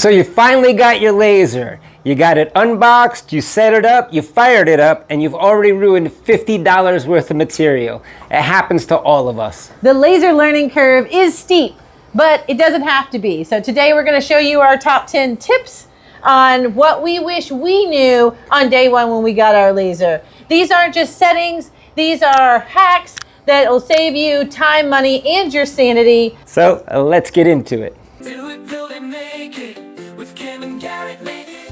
So you finally got your laser. You got it unboxed, you set it up, you fired it up, and you've already ruined $50 worth of material. It happens to all of us. The laser learning curve is steep, but it doesn't have to be. So today we're going to show you our top 10 tips on what we wish we knew on day one when we got our laser. These aren't just settings, these are hacks that will save you time, money, and your sanity. So let's get into it. Do it, build it, make it with Kim and Garrett.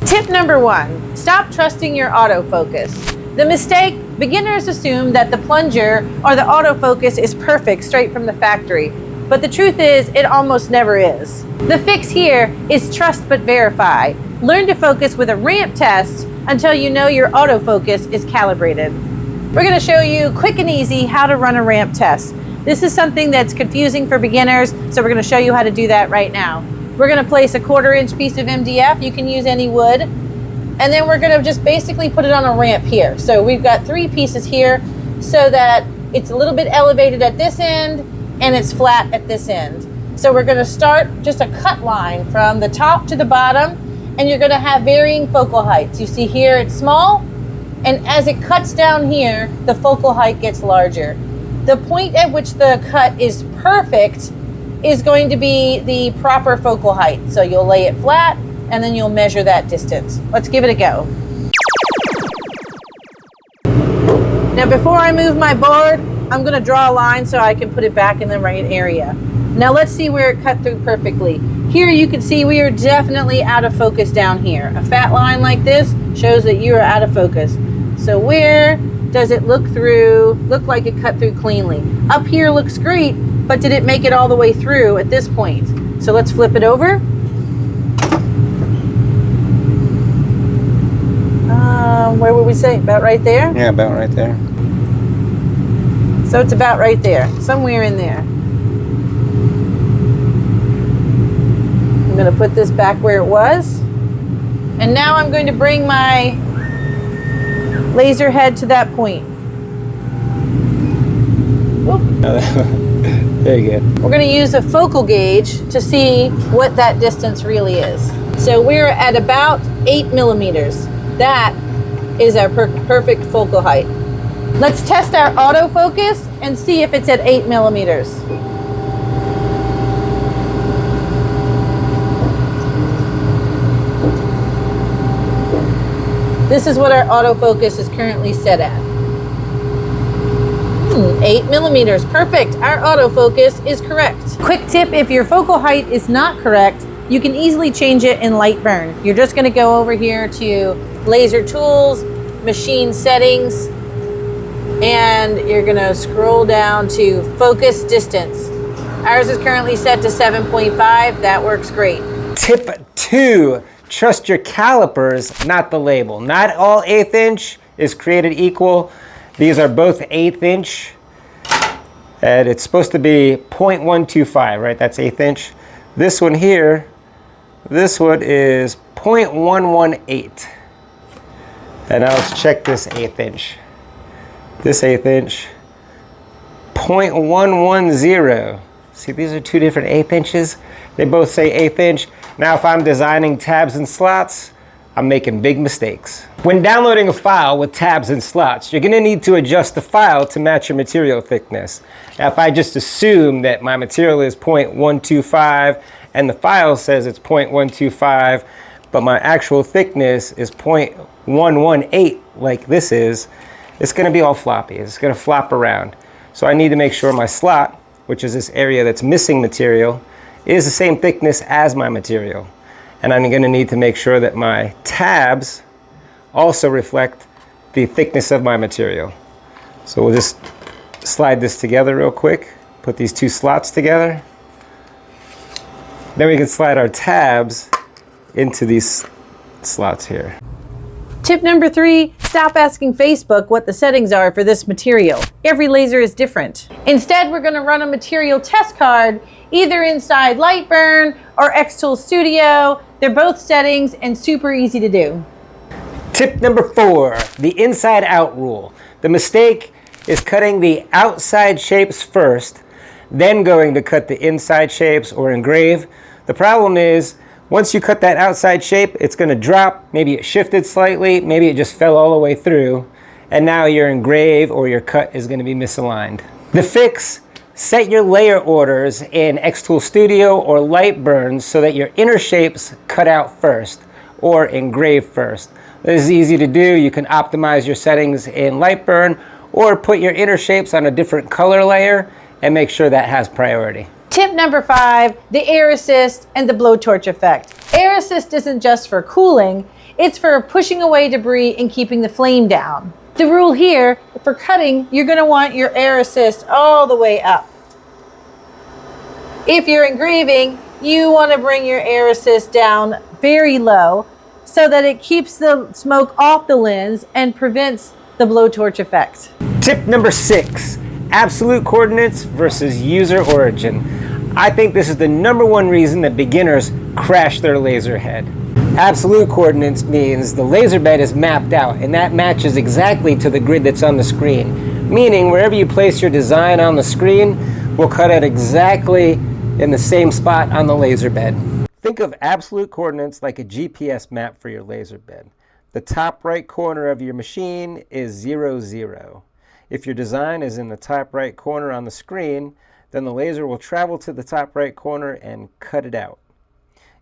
Tip number 1, stop trusting your autofocus. The mistake, beginners assume that the plunger or the autofocus is perfect straight from the factory, but the truth is it almost never is. The fix here is trust but verify. Learn to focus with a ramp test until you know your autofocus is calibrated. We're going to show you quick and easy how to run a ramp test. This is something that's confusing for beginners, so we're going to show you how to do that right now. We're going to place a 1/4-inch piece of MDF. You can use any wood. And then we're going to just basically put it on a ramp here. So we've got 3 pieces here so that it's a little bit elevated at this end and it's flat at this end. So we're going to start just a cut line from the top to the bottom, and you're going to have varying focal heights. You see here it's small, and as it cuts down here, the focal height gets larger. The point at which the cut is perfect is going to be the proper focal height. So you'll lay it flat and then you'll measure that distance. Let's give it a go. Now before I move my board, I'm going to draw a line so I can put it back in the right area. Now let's see where it cut through perfectly. Here you can see we are definitely out of focus down here. A fat line like this shows that you are out of focus. So where does it look like it cut through cleanly? Up here looks great, but did it make it all the way through at this point? So let's flip it over. Where would we say? About right there? Yeah, about right there. So it's about right there, somewhere in there. I'm going to put this back where it was. And now I'm going to bring my laser head to that point. There you go. We're going to use a focal gauge to see what that distance really is. So we're at about 8 millimeters. That is our perfect focal height. Let's test our autofocus and see if it's at 8 millimeters. This is what our autofocus is currently set at. 8 millimeters, perfect. Our autofocus is correct. Quick tip, if your focal height is not correct, you can easily change it in LightBurn. You're just gonna go over here to Laser Tools, Machine Settings, and you're gonna scroll down to Focus Distance. Ours is currently set to 7.5, that works great. Tip 2, trust your calipers, not the label. Not all 1/8 inch is created equal. These are both 1/8 inch, and it's supposed to be 0.125, right? That's 1/8 inch. This one here, this one is 0.118. And now let's check this 1/8 inch. This 1/8 inch, 0.110. See, these are 2 different 1/8 inches. They both say 1/8 inch. Now, if I'm designing tabs and slots, I'm making big mistakes. When downloading a file with tabs and slots, you're gonna need to adjust the file to match your material thickness. Now, if I just assume that my material is 0.125 and the file says it's 0.125, but my actual thickness is 0.118 like this is, it's gonna be all floppy. It's gonna flop around. So I need to make sure my slot, which is this area that's missing material, is the same thickness as my material. And I'm gonna need to make sure that my tabs also reflect the thickness of my material. So we'll just slide this together real quick, put these 2 slots together. Then we can slide our tabs into these slots here. Tip number 3, stop asking Facebook what the settings are for this material. Every laser is different. Instead, we're going to run a material test card either inside LightBurn or Xtool Studio. They're both settings and super easy to do. Tip number 4, the inside out rule. The mistake is cutting the outside shapes first, then going to cut the inside shapes or engrave. The problem is Once you cut that outside shape, it's going to drop. Maybe it shifted slightly, maybe it just fell all the way through, and now your engrave or your cut is going to be misaligned. The fix: set your layer orders in Xtool Studio or LightBurn so that your inner shapes cut out first or engrave first. This is easy to do. You can optimize your settings in LightBurn or put your inner shapes on a different color layer and make sure that has priority. Tip number 5, the air assist and the blowtorch effect. Air assist isn't just for cooling, it's for pushing away debris and keeping the flame down. The rule here, for cutting, you're going to want your air assist all the way up. If you're engraving, you want to bring your air assist down very low so that it keeps the smoke off the lens and prevents the blowtorch effect. Tip number 6, absolute coordinates versus user origin. I think this is the #1 reason that beginners crash their laser head. Absolute coordinates means the laser bed is mapped out and that matches exactly to the grid that's on the screen. Meaning wherever you place your design on the screen will cut it exactly in the same spot on the laser bed. Think of absolute coordinates like a GPS map for your laser bed. The top right corner of your machine is 0, 0. If your design is in the top right corner on the screen, then the laser will travel to the top right corner and cut it out.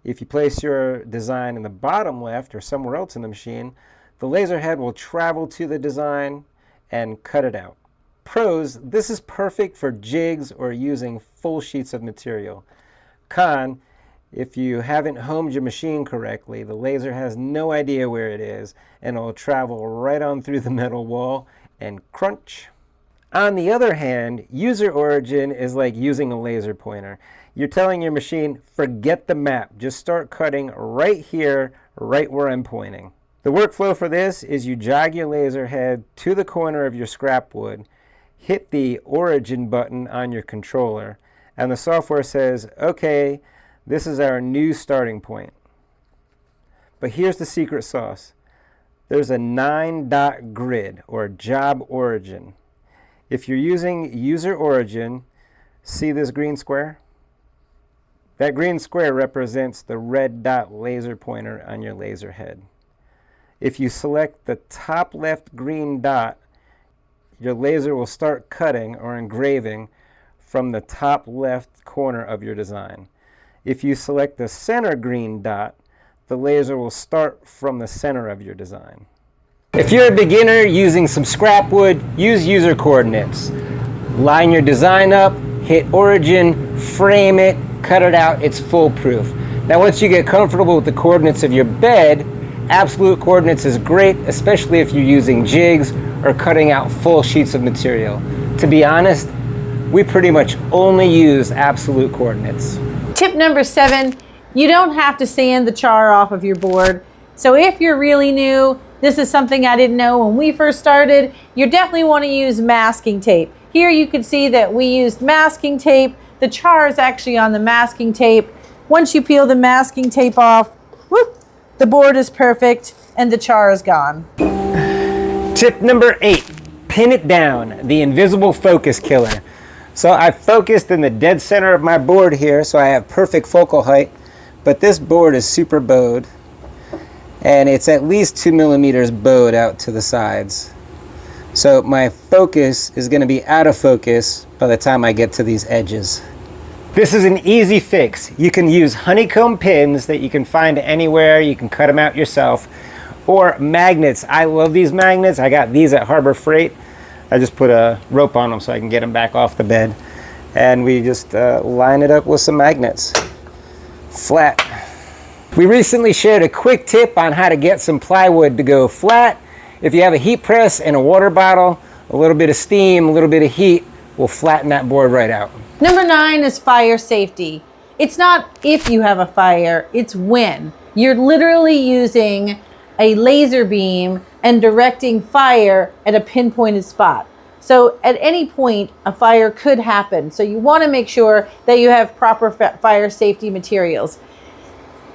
If you place your design in the bottom left or somewhere else in the machine, the laser head will travel to the design and cut it out. Pros: this is perfect for jigs or using full sheets of material. Con: if you haven't homed your machine correctly, the laser has no idea where it is and it will travel right on through the metal wall and crunch. On the other hand, user origin is like using a laser pointer. You're telling your machine, forget the map, just start cutting right here, right where I'm pointing. The workflow for this is you jog your laser head to the corner of your scrap wood, hit the origin button on your controller, and the software says, okay, this is our new starting point. But here's the secret sauce. There's a 9-dot grid or job origin. If you're using user origin, see this green square? That green square represents the red dot laser pointer on your laser head. If you select the top left green dot, your laser will start cutting or engraving from the top left corner of your design. If you select the center green dot, the laser will start from the center of your design. If you're a beginner using some scrap wood, use user coordinates. Line your design up, hit origin, frame it, cut it out, it's foolproof. Now once you get comfortable with the coordinates of your bed, absolute coordinates is great, especially if you're using jigs or cutting out full sheets of material. To be honest, we pretty much only use absolute coordinates. Tip number 7, you don't have to sand the char off of your board. So if you're really new, this is something I didn't know when we first started, you definitely want to use masking tape. Here you can see that we used masking tape. The char is actually on the masking tape. Once you peel the masking tape off, whoop, the board is perfect and the char is gone. Tip number 8, pin it down, the invisible focus killer. So I focused in the dead center of my board here, so I have perfect focal height, but this board is super bowed, and it's at least 2 millimeters bowed out to the sides. So my focus is going to be out of focus by the time I get to these edges. This is an easy fix. You can use honeycomb pins that you can find anywhere. You can cut them out yourself. Or magnets. I love these magnets. I got these at Harbor Freight. I just put a rope on them so I can get them back off the bed. And we just line it up with some magnets. Flat. We recently shared a quick tip on how to get some plywood to go flat. If you have a heat press and a water bottle, a little bit of steam, a little bit of heat will flatten that board right out. Number 9 is fire safety. It's not if you have a fire, it's when. You're literally using a laser beam and directing fire at a pinpointed spot. So at any point, a fire could happen. So you want to make sure that you have proper fire safety materials.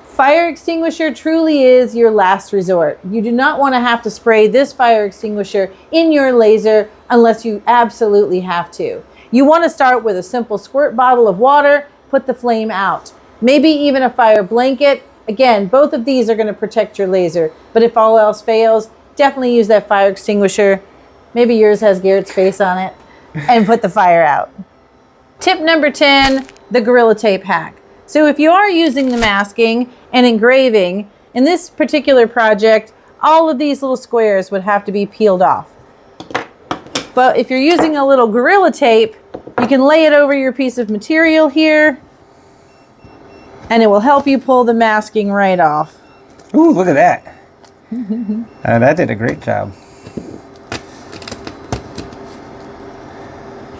Fire extinguisher truly is your last resort. You do not want to have to spray this fire extinguisher in your laser unless you absolutely have to. You want to start with a simple squirt bottle of water, put the flame out. Maybe even a fire blanket, Again, both of these are going to protect your laser, but if all else fails, definitely use that fire extinguisher. Maybe yours has Garrett's face on it, and put the fire out. Tip number 10, the Gorilla Tape hack. So if you are using the masking and engraving, in this particular project, all of these little squares would have to be peeled off. But if you're using a little Gorilla Tape, you can lay it over your piece of material here, and it will help you pull the masking right off. Ooh, look at that. That did a great job.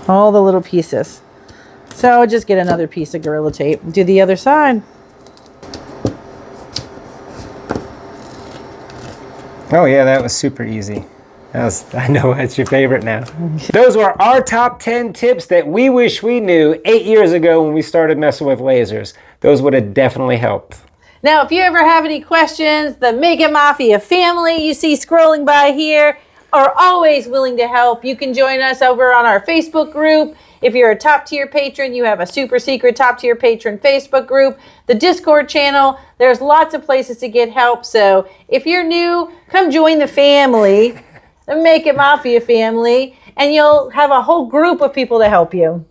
All the little pieces. So just get another piece of Gorilla Tape and do the other side. Oh yeah, that was super easy. I know it's your favorite now. Those were our top 10 tips that we wish we knew 8 years ago when we started messing with lasers. Those would have definitely helped. Now, if you ever have any questions, the Make It Mafia family you see scrolling by here are always willing to help. You can join us over on our Facebook group. If you're a top tier patron, you have a super secret top tier patron Facebook group, the Discord channel. There's lots of places to get help. So if you're new, come join the family, the Make It Mafia family, and you'll have a whole group of people to help you.